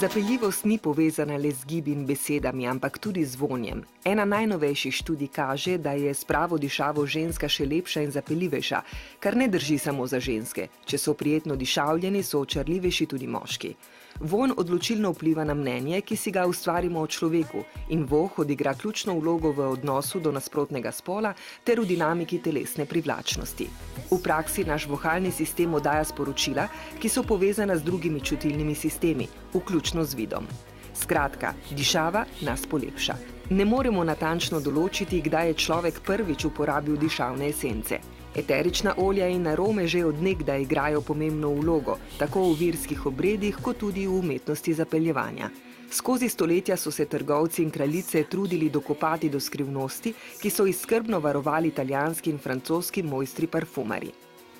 Zapeljivost ni povezana le z gibi in besedami, ampak tudi z vonjem. Ena najnovejših študij kaže, da je s pravo dišavo ženska še lepša in zapeljivejša, kar ne drži samo za ženske. Če so prijetno dišavljeni, so očarljivejši tudi moški. Vonj odločilno vpliva na mnenje, ki si ga ustvarimo o človeku, in voh odigra ključno vlogo v odnosu do nasprotnega spola ter v dinamiki telesne privlačnosti. V praksi naš vohalni sistem oddaja sporočila, ki so povezana z drugimi čutilnimi sistemi, vključno z vidom. Skratka, dišava nas polepša. Ne moremo natančno določiti, kdaj je človek prvič uporabil dišavne esence. Eterična olja in arome že od nekdaj igrajo pomembno vlogo, tako v verskih obredih, kot tudi v umetnosti zapeljevanja. Skozi stoletja so se trgovci in kraljice trudili dokopati do skrivnosti, ki so jih skrbno varovali italijanski in francoski mojstri parfumarji.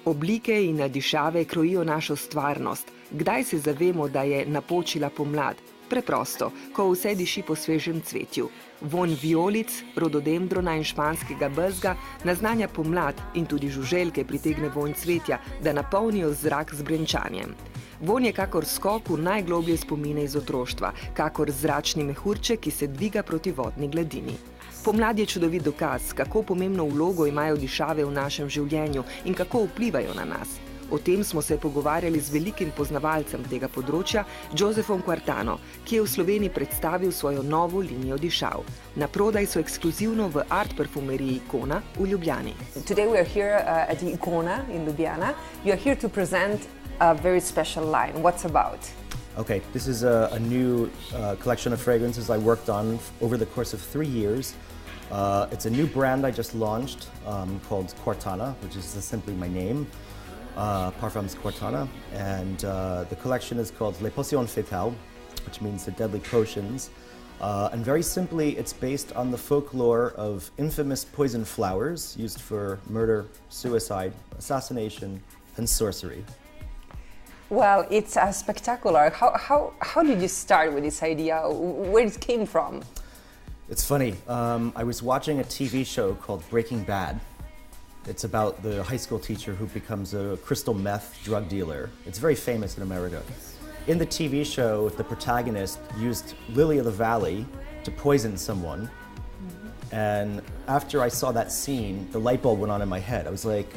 Oblike in dišave krojijo našo stvarnost. Kdaj se zavemo, da je napočila pomlad? Preprosto, ko vse diši po svežem cvetju. Vonj vijolic, rododendrona in španskega bezga naznanja pomlad in tudi žuželke pritegne vonj cvetja, da napolnijo zrak z brenčanjem. Vonj je kakor skok v najgloblje spomine iz otroštva, kakor zračni mehurček, ki se dviga proti vodni gladini. Pomlad je čudovit dokaz, kako pomembno vlogo imajo dišave v našem življenju in kako vplivajo na nas. O tem smo se pogovarjali z velikim poznavalcem tega področja, Parfumsom Quartano, ki je v Sloveniji predstavil svojo novo linijo dišav. Na prodaj so ekskluzivno v art parfumeriji Ikona v Ljubljani. Today we are here at the Ikona in Ljubljana. You are here to present a very special line. What's about? Okay, this is a new collection of fragrances I worked on over the course of 3 years. It's a new brand I just launched called Quartana, which is simply my name. Parfums Quartana, and the collection is called Les Potions Fatales, which means the deadly potions. And very simply, it's based on the folklore of infamous poison flowers used for murder, suicide, assassination, and sorcery. Well, it's spectacular. How did you start with this idea? Where it came from? It's funny. I was watching a TV show called Breaking Bad. It's about the high school teacher who becomes a crystal meth drug dealer. It's very famous in America. In the TV show, the protagonist used lily of the valley to poison someone. And after I saw that scene, the light bulb went on in my head. I was like,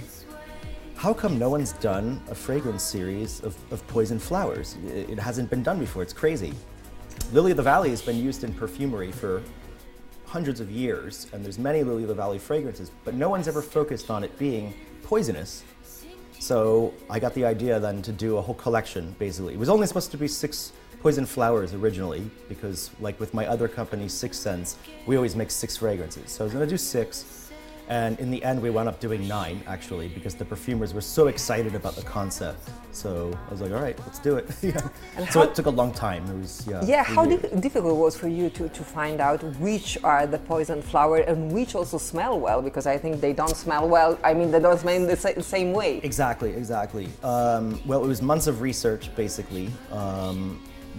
how come no one's done a fragrance series of poison flowers? It hasn't been done before, it's crazy. Lily of the valley has been used in perfumery for hundreds of years, and there's many lily of the valley fragrances, but no one's ever focused on it being poisonous. So I got the idea then to do a whole collection, basically. It was only supposed to be 6 poison flowers originally, because like with my other company, 6 Scents, we always make 6 fragrances. So I was gonna do 6, and in the end we wound up doing 9, actually, because the perfumers were so excited about the concept. So I was like, all right, let's do it. So it took a long time. It was, how difficult it was for you to find out which are the poison flower and which also smell well, because I think they don't smell well. I mean, they don't smell in the same way. Exactly. Well, it was months of research, basically.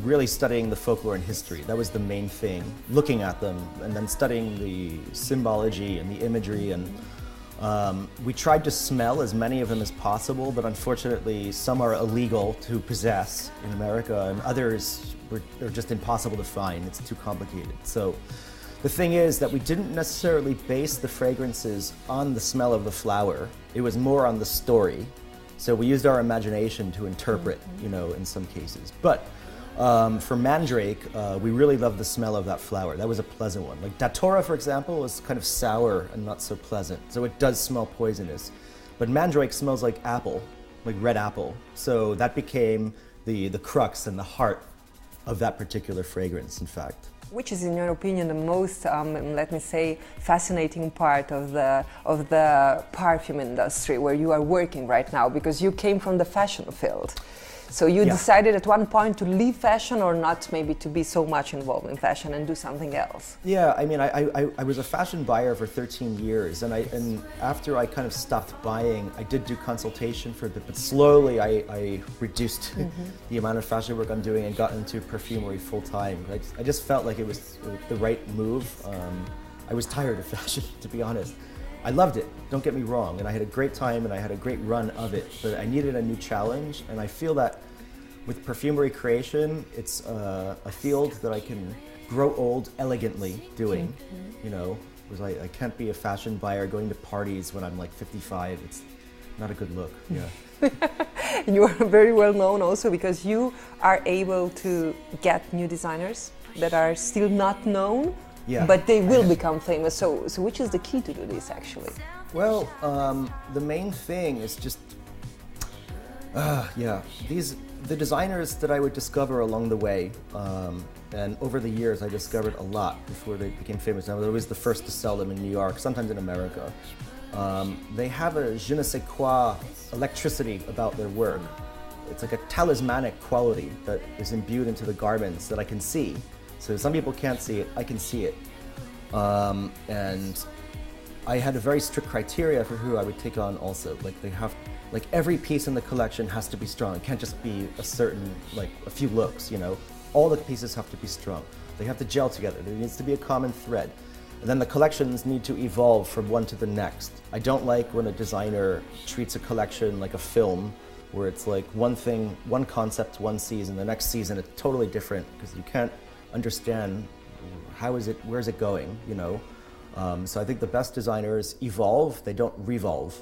Really studying the folklore and history. That was the main thing, looking at them and then studying the symbology and the imagery, and we tried to smell as many of them as possible, but unfortunately some are illegal to possess in America and others are just impossible to find. It's too complicated. So the thing is that we didn't necessarily base the fragrances on the smell of the flower. It was more on the story. So we used our imagination to interpret, in some cases. But for Mandrake, we really loved the smell of that flower. That was a pleasant one. Like Datura, for example, is kind of sour and not so pleasant. So it does smell poisonous. But Mandrake smells like apple, like red apple. So that became the crux and the heart of that particular fragrance, in fact. Which is, in your opinion, the most, let me say, fascinating part of the perfume industry where you are working right now? Because you came from the fashion field. So you decided at one point to leave fashion, or not maybe to be so much involved in fashion and do something else? Yeah, I mean, I was a fashion buyer for 13 years, and after I kind of stopped buying, I did do consultation for a bit, but slowly I reduced the amount of fashion work I'm doing and got into perfumery full time. I just felt like it was the right move. I was tired of fashion, to be honest. I loved it, don't get me wrong, and I had a great time and I had a great run of it, but I needed a new challenge, and I feel that with perfumery creation, it's a field that I can grow old elegantly doing, you know, because I can't be a fashion buyer going to parties when I'm like 55. It's not a good look, yeah. You are very well known also because you are able to get new designers that are still not known, but they will become famous. So which is the key to do this actually? Well, the main thing is just, the designers that I would discover along the way, and over the years I discovered a lot before they became famous. I was always the first to sell them in New York, sometimes in America. They have a je ne sais quoi electricity about their work. It's like a talismanic quality that is imbued into the garments that I can see. So some people can't see it, I can see it. And I had a very strict criteria for who I would take on also. Like every piece in the collection has to be strong. It can't just be a certain, like a few looks, you know. All the pieces have to be strong. They have to gel together. There needs to be a common thread. And then the collections need to evolve from one to the next. I don't like when a designer treats a collection like a film, where it's like one thing, one concept, one season, the next season it's totally different, because you can't understand where is it going, you know? So I think the best designers evolve, they don't revolve.